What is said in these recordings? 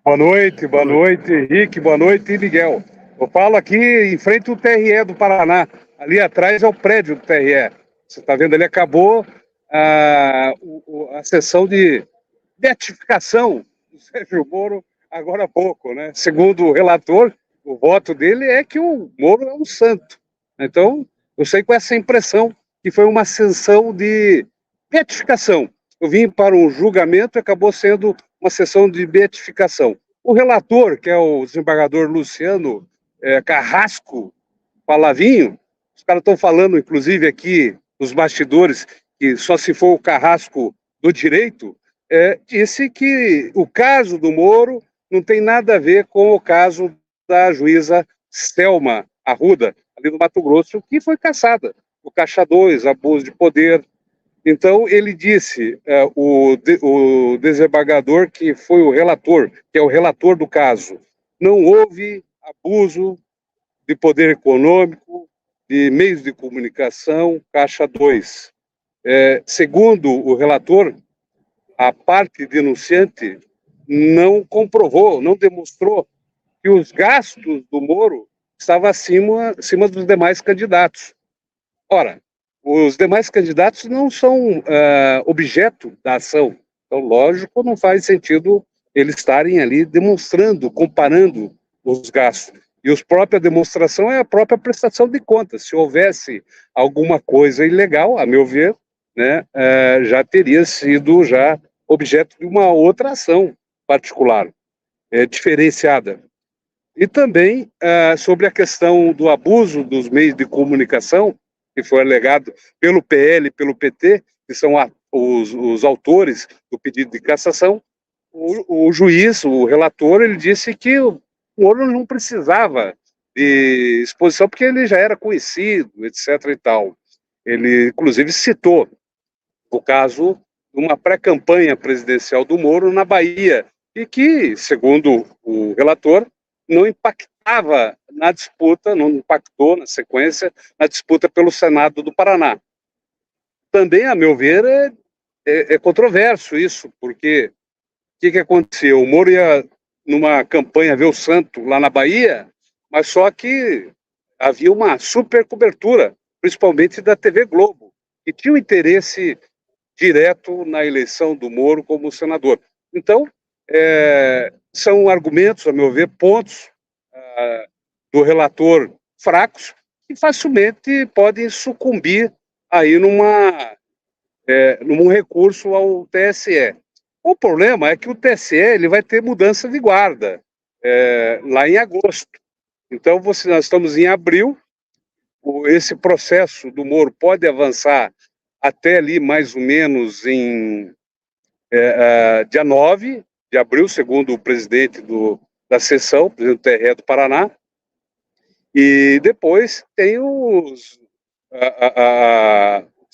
Boa noite, Henrique, boa noite, Miguel. Eu falo aqui em frente ao TRE do Paraná. Ali atrás é o prédio do TRE. Você está vendo ali, acabou a sessão de beatificação do Sérgio Moro agora há pouco, né? Segundo o relator, o voto dele é que o Moro é um santo. Então, eu sei com essa impressão que foi uma sessão de beatificação. Eu vim para um julgamento e acabou sendo uma sessão de beatificação. O relator, que é o desembargador Luciano Carrasco Palavinho, os caras estão falando, inclusive, aqui nos bastidores, que só se for o Carrasco do direito, disse que o caso do Moro não tem nada a ver com o caso da juíza Selma Arruda, ali no Mato Grosso, que foi cassada. O Caixa 2, abuso de poder. Então, ele disse, o desembargador que foi o relator, que é o relator do caso, não houve abuso de poder econômico, de meios de comunicação, Caixa 2. Segundo o relator, a parte denunciante não comprovou, não demonstrou que os gastos do Moro estavam acima dos demais candidatos. Ora, os demais candidatos não são objeto da ação. Então, lógico, não faz sentido eles estarem ali demonstrando, comparando os gastos. E a própria demonstração é a própria prestação de contas. Se houvesse alguma coisa ilegal, a meu ver, né, já teria sido já objeto de uma outra ação particular, diferenciada. E também sobre a questão do abuso dos meios de comunicação, que foi alegado pelo PL e pelo PT, que são os autores do pedido de cassação, o juiz, o relator, ele disse que o Moro não precisava de exposição porque ele já era conhecido, etc. e tal. Ele, inclusive, citou o caso de uma pré-campanha presidencial do Moro na Bahia, e que, segundo o relator, não impactava na disputa, não impactou na sequência, na disputa pelo Senado do Paraná. Também, a meu ver, é controverso isso, porque o que aconteceu? O Moro ia numa campanha ver o santo lá na Bahia, mas só que havia uma super cobertura, principalmente da TV Globo, que tinha um interesse direto na eleição do Moro como senador. Então, são argumentos, a meu ver, pontos do relator fracos que facilmente podem sucumbir aí num recurso ao TSE. O problema é que o TSE ele vai ter mudança de guarda lá em agosto. Então, nós estamos em abril, esse processo do Moro pode avançar até ali mais ou menos em dia 9 de abril, segundo o presidente da sessão, o presidente do TRE do Paraná, e depois tem os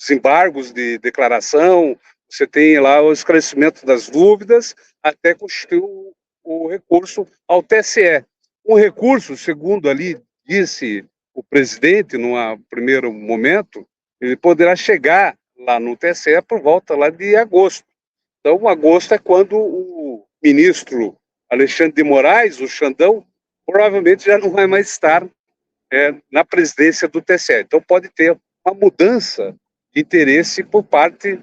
embargos de declaração, você tem lá o esclarecimento das dúvidas, até constituir o recurso ao TSE. Um recurso, segundo ali disse o presidente, num primeiro momento, ele poderá chegar lá no TSE por volta lá de agosto. Então, agosto é quando o ministro Alexandre de Moraes, o Xandão, provavelmente já não vai mais estar na presidência do TSE. Então, pode ter uma mudança de interesse por parte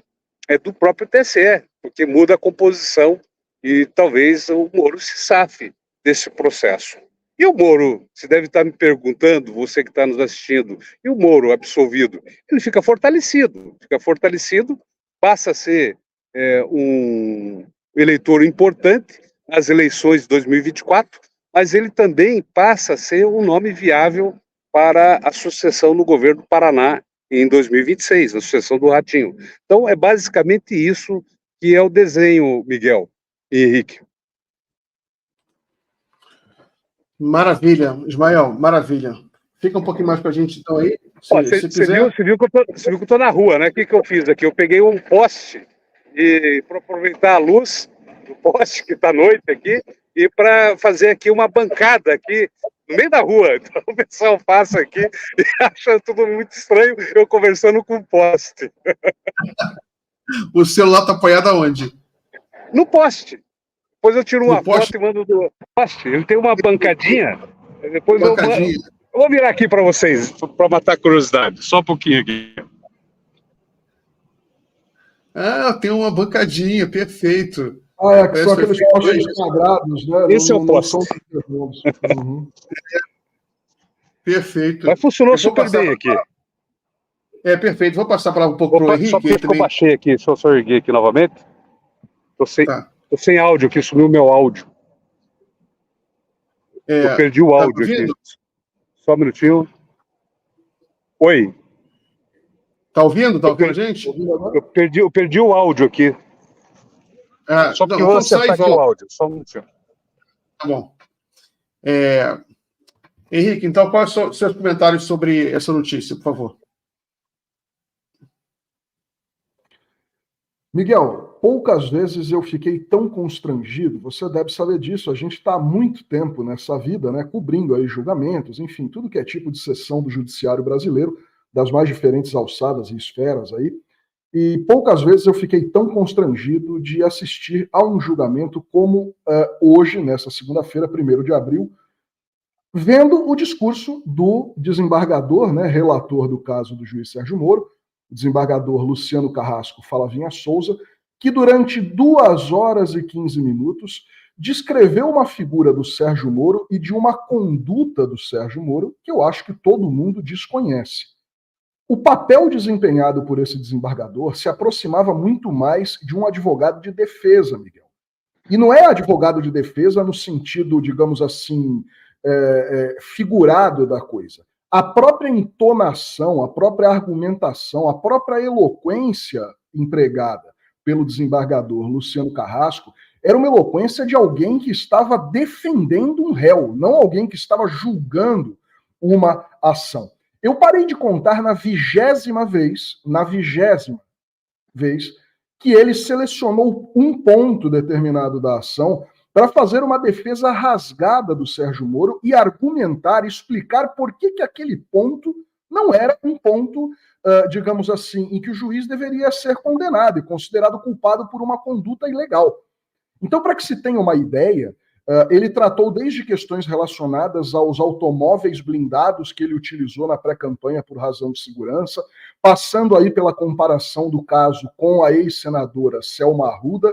do próprio TSE, porque muda a composição e talvez o Moro se safe desse processo. E o Moro, você deve estar me perguntando, você que está nos assistindo, e o Moro absolvido? Ele fica fortalecido, passa a ser um eleitor importante nas eleições de 2024, mas ele também passa a ser um nome viável para a sucessão no governo do Paraná em 2026, a sucessão do Ratinho. Então, é basicamente isso que é o desenho, Miguel e Henrique. Maravilha, Ismael, maravilha. Fica um pouquinho mais para a gente, então, aí. Você viu que eu estou na rua, né? O que eu fiz aqui? Eu peguei um poste e para aproveitar a luz do poste que está à noite aqui e para fazer aqui uma bancada aqui no meio da rua. Então o pessoal passa aqui e acha tudo muito estranho eu conversando com o poste. O celular está apoiado aonde? No poste. Depois eu tiro uma No poste? foto e mando do poste. Ele tem uma bancadinha. Depois Bancadinha. eu vou virar aqui para vocês, para matar a curiosidade. Só um pouquinho aqui. Ah, tem uma bancadinha, perfeito. Que são aqueles postes quadrados, né? Esse é o poste. São redondos. Uhum. Perfeito. Mas funcionou super bem aqui. Perfeito. Vou passar para um pouco para o Henrique. Só porque eu baixei aqui, deixa eu só erguer aqui novamente. Tô sem áudio aqui, sumiu o meu áudio. Eu perdi o áudio aqui. Só um minutinho. Oi. Tá ouvindo? Tá ouvindo a gente? Eu perdi o áudio aqui. Só porque eu vou acertar aqui o áudio. Só um minutinho. Tá bom. Henrique, então, quais são os seus comentários sobre essa notícia, por favor? Miguel, poucas vezes eu fiquei tão constrangido, você deve saber disso, a gente está há muito tempo nessa vida, né, cobrindo aí julgamentos, enfim, tudo que é tipo de sessão do judiciário brasileiro, das mais diferentes alçadas e esferas aí, e poucas vezes eu fiquei tão constrangido de assistir a um julgamento como hoje, nessa segunda-feira, 1º de abril, vendo o discurso do desembargador, né, relator do caso do juiz Sérgio Moro, o desembargador Luciano Carrasco Falavinha Souza, que durante 2 horas e 15 minutos descreveu uma figura do Sérgio Moro e de uma conduta do Sérgio Moro que eu acho que todo mundo desconhece. O papel desempenhado por esse desembargador se aproximava muito mais de um advogado de defesa, Miguel. E não é advogado de defesa no sentido, digamos assim, figurado da coisa. A própria entonação, a própria argumentação, a própria eloquência empregada pelo desembargador Luciano Carrasco era uma eloquência de alguém que estava defendendo um réu, não alguém que estava julgando uma ação. Eu parei de contar na 20ª vez que ele selecionou um ponto determinado da ação para fazer uma defesa rasgada do Sérgio Moro e argumentar, explicar por que aquele ponto não era um ponto, digamos assim, em que o juiz deveria ser condenado e considerado culpado por uma conduta ilegal. Então, para que se tenha uma ideia, ele tratou desde questões relacionadas aos automóveis blindados que ele utilizou na pré-campanha por razão de segurança, passando aí pela comparação do caso com a ex-senadora Selma Arruda,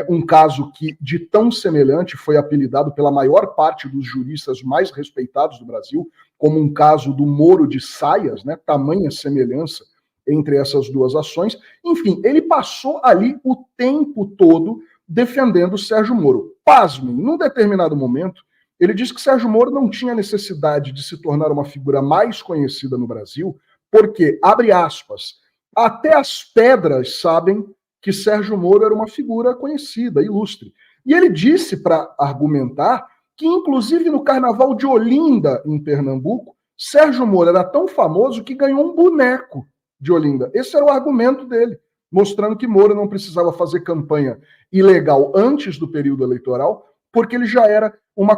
um caso que, de tão semelhante, foi apelidado pela maior parte dos juristas mais respeitados do Brasil, como um caso do Moro de Saias, né? Tamanha semelhança entre essas duas ações. Enfim, ele passou ali o tempo todo defendendo o Sérgio Moro. Pasmem, num determinado momento, ele disse que Sérgio Moro não tinha necessidade de se tornar uma figura mais conhecida no Brasil, porque, abre aspas, até as pedras sabem que Sérgio Moro era uma figura conhecida, ilustre. E ele disse, para argumentar, que inclusive no Carnaval de Olinda, em Pernambuco, Sérgio Moro era tão famoso que ganhou um boneco de Olinda. Esse era o argumento dele, mostrando que Moro não precisava fazer campanha ilegal antes do período eleitoral, porque ele já era uma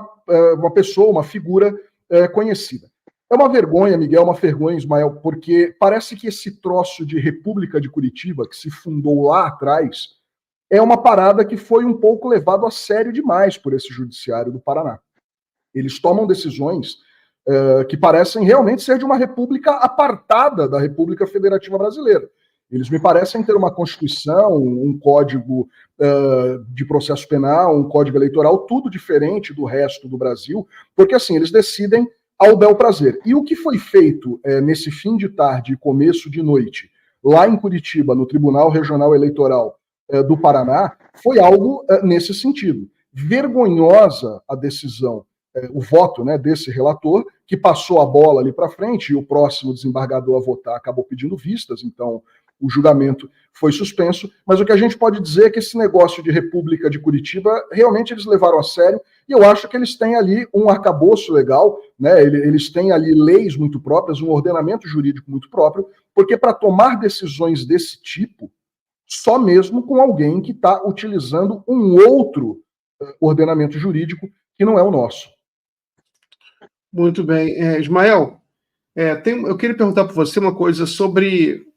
pessoa, uma figura conhecida. É uma vergonha, Miguel, uma vergonha, Ismael, porque parece que esse troço de República de Curitiba, que se fundou lá atrás, é uma parada que foi um pouco levado a sério demais por esse judiciário do Paraná. Eles tomam decisões que parecem realmente ser de uma república apartada da República Federativa Brasileira. Eles me parecem ter uma Constituição, um Código de Processo Penal, um Código Eleitoral, tudo diferente do resto do Brasil, porque assim, eles decidem ao bel prazer. E o que foi feito nesse fim de tarde e começo de noite, lá em Curitiba, no Tribunal Regional Eleitoral do Paraná, foi algo nesse sentido. Vergonhosa a decisão, o voto, né, desse relator, que passou a bola ali para frente, e o próximo desembargador a votar acabou pedindo vistas, então o julgamento foi suspenso, mas o que a gente pode dizer é que esse negócio de República de Curitiba, realmente eles levaram a sério, e eu acho que eles têm ali um arcabouço legal, né? Eles têm ali leis muito próprias, um ordenamento jurídico muito próprio, porque para tomar decisões desse tipo, só mesmo com alguém que está utilizando um outro ordenamento jurídico que não é o nosso. Muito bem. Ismael, eu queria perguntar para você uma coisa sobre...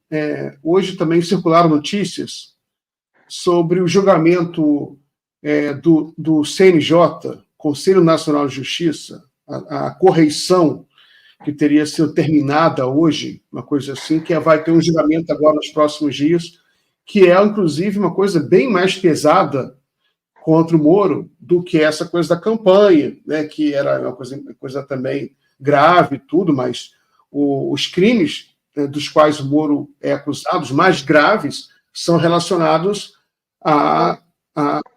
hoje também circularam notícias sobre o julgamento do CNJ, Conselho Nacional de Justiça, a correição que teria sido terminada hoje, uma coisa assim, que vai ter um julgamento agora nos próximos dias, que é, inclusive, uma coisa bem mais pesada contra o Moro do que essa coisa da campanha, né, que era uma coisa também grave e tudo, mas os crimes dos quais o Moro é acusado, os mais graves, são relacionados à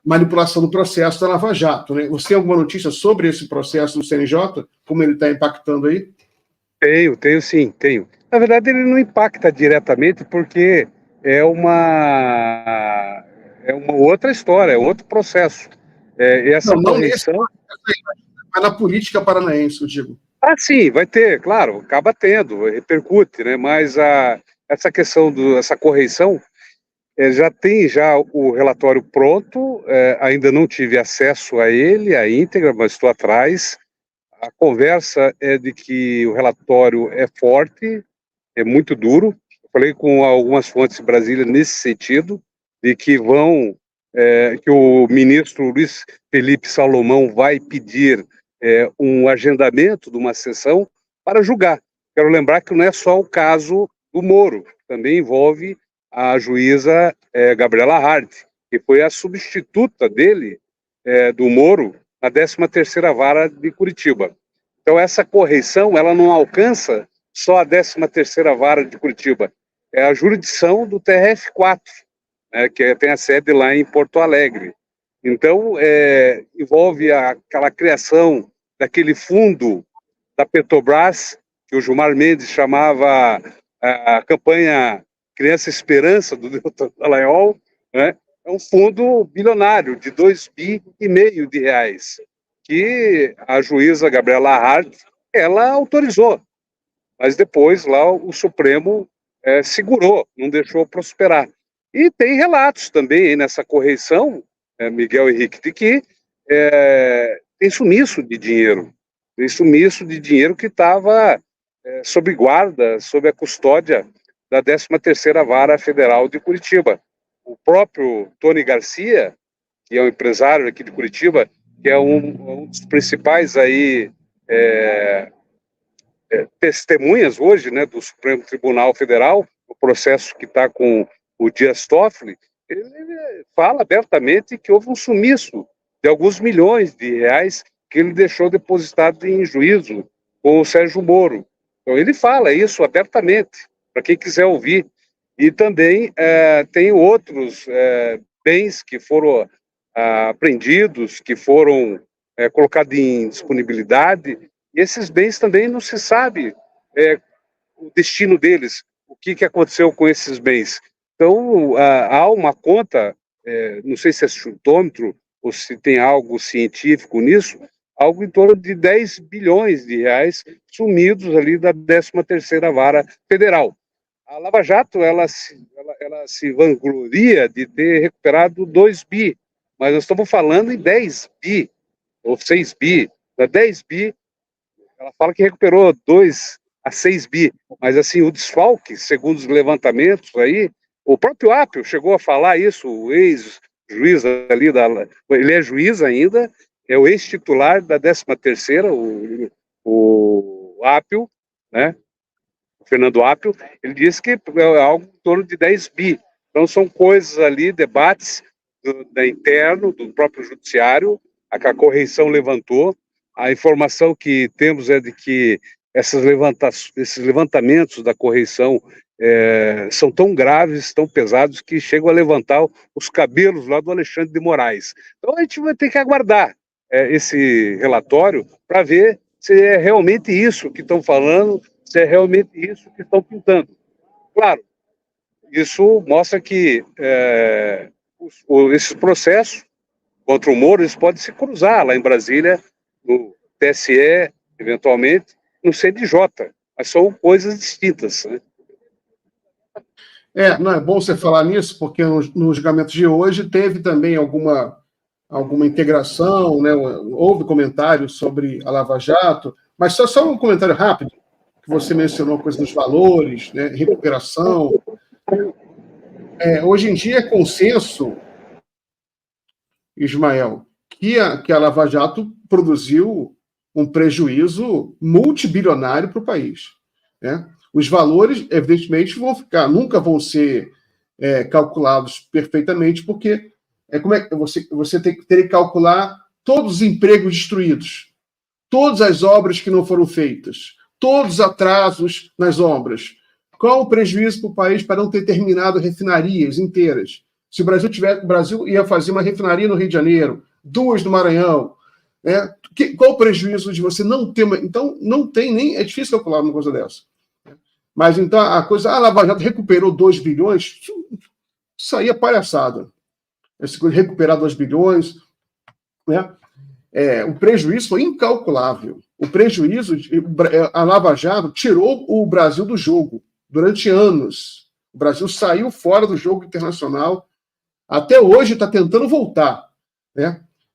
manipulação do processo da Lava Jato. Né? Você tem alguma notícia sobre esse processo do CNJ? Como ele está impactando aí? Tenho sim, tenho. Na verdade, ele não impacta diretamente porque é uma outra história, é outro processo. Essa Não correição... mas na política paranaense, eu digo. Ah, sim, vai ter, claro, acaba tendo, repercute, né? Mas essa questão essa correição, já tem o relatório pronto, ainda não tive acesso a ele, a íntegra, mas estou atrás. A conversa é de que o relatório é forte, é muito duro. Eu falei com algumas fontes de Brasília nesse sentido, de que que o ministro Luiz Felipe Salomão vai pedir um agendamento de uma sessão para julgar. Quero lembrar que não é só o caso do Moro, também envolve a juíza Gabriela Hart, que foi a substituta dele, do Moro, na 13ª Vara de Curitiba. Então, essa correição, ela não alcança só a 13ª Vara de Curitiba, é a jurisdição do TRF4, né, que tem a sede lá em Porto Alegre. Então, envolve aquela criação daquele fundo da Petrobras, que o Gilmar Mendes chamava a campanha Criança Esperança, do Deltan Dallagnol, né? É um fundo bilionário de 2,5 bi de reais, que a juíza Gabriela Hart, ela autorizou, mas depois lá o Supremo segurou, não deixou prosperar. E tem relatos também nessa correição, Miguel Henrique, de que tem sumiço de dinheiro, que estava sob guarda, sob a custódia da 13ª Vara Federal de Curitiba. O próprio Tony Garcia, que é um empresário aqui de Curitiba, que é um dos principais aí testemunhas hoje, né, do Supremo Tribunal Federal, o processo que está com o Dias Toffoli, ele fala abertamente que houve um sumiço de alguns milhões de reais que ele deixou depositado em juízo com o Sérgio Moro. Então ele fala isso abertamente, para quem quiser ouvir. E também tem outros bens que foram apreendidos, que foram colocados em disponibilidade, e esses bens também não se sabe o destino deles, o que aconteceu com esses bens. Então, há uma conta, não sei se é chutômetro ou se tem algo científico nisso, algo em torno de 10 bilhões de reais sumidos ali da 13ª Vara Federal. A Lava Jato, ela se vangloria de ter recuperado 2 bi, mas nós estamos falando em 10 bi, ou 6 bi, 10 bi, ela fala que recuperou 2 a 6 bi, mas assim, o desfalque, segundo os levantamentos aí, o próprio Apio chegou a falar isso, o ex-juiz ali, ele é juiz ainda, é o ex-titular da 13ª, o Apio, né? O Fernando Apio, ele disse que é algo em torno de 10 bi. Então são coisas ali, debates interno do próprio judiciário, a correição levantou. A informação que temos é de que esses levantamentos da correição são tão graves, tão pesados, que chegam a levantar os cabelos lá do Alexandre de Moraes. Então a gente vai ter que aguardar esse relatório para ver se é realmente isso que estão falando, se é realmente isso que estão pintando. Claro, isso mostra que esses processos contra o Moro, eles podem se cruzar lá em Brasília, no TSE, eventualmente, no CNJ, mas são coisas distintas, né? Não é bom você falar nisso, porque no julgamento de hoje teve também alguma integração, né? Houve comentários sobre a Lava Jato, mas só um comentário rápido, que você mencionou a coisa dos valores, né? Recuperação. Hoje em dia é consenso Ismael, que a Lava Jato produziu um prejuízo multibilionário para o país, né? Os valores, evidentemente, nunca vão ser calculados perfeitamente, porque como é que você teria que calcular todos os empregos destruídos, todas as obras que não foram feitas, todos os atrasos nas obras. Qual o prejuízo para o país para não ter terminado refinarias inteiras? Se o Brasil ia fazer uma refinaria no Rio de Janeiro, 2 no Maranhão, né? Qual o prejuízo de você não ter uma... Então, não tem nem... É difícil calcular uma coisa dessa. Mas, então, a coisa... A Lava Jato recuperou 2 bilhões, isso aí é palhaçada. Essa coisa de recuperar 2 bilhões, né? O prejuízo foi incalculável. O prejuízo... A Lava Jato tirou o Brasil do jogo durante anos. O Brasil saiu fora do jogo internacional. Até hoje está tentando voltar, né?